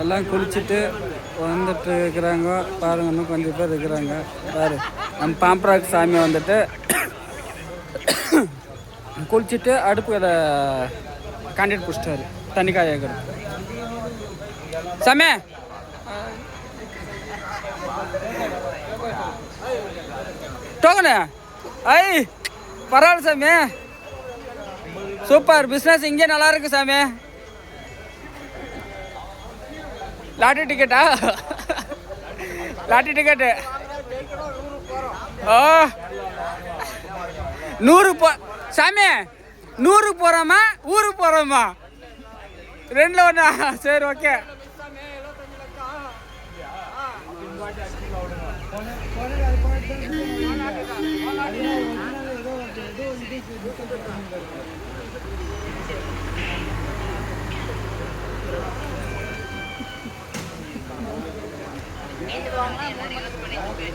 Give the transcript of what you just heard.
எல்லாம் குளிச்சுட்டு வந்துட்டு இருக்கிறாங்க பாருங்க. இன்னும் கொஞ்சம் பேர் இருக்கிறாங்க பாரு. நம்ம பாம்பராக்கு சாமி வந்துட்டு குளிச்சுட்டு அடுப்பில் காண்டிட்டு பிடிச்சிட்டாரு தண்ணி காய வைக்கிறது. சாமி டோக்கனு ஐ பரவாயில்ல சாமி, சூப்பர் பிஸ்னஸ் இங்கே நல்லா இருக்கு சாமி. லாட்டரி டிக்கெட்டா? லாட்டரி டிக்கெட்டு ஓ 100 சாமி 100 போகிறோமா ஊருக்கு போகிறோமா? ரெண்டில் ஒன்றா? சரி ஓகே.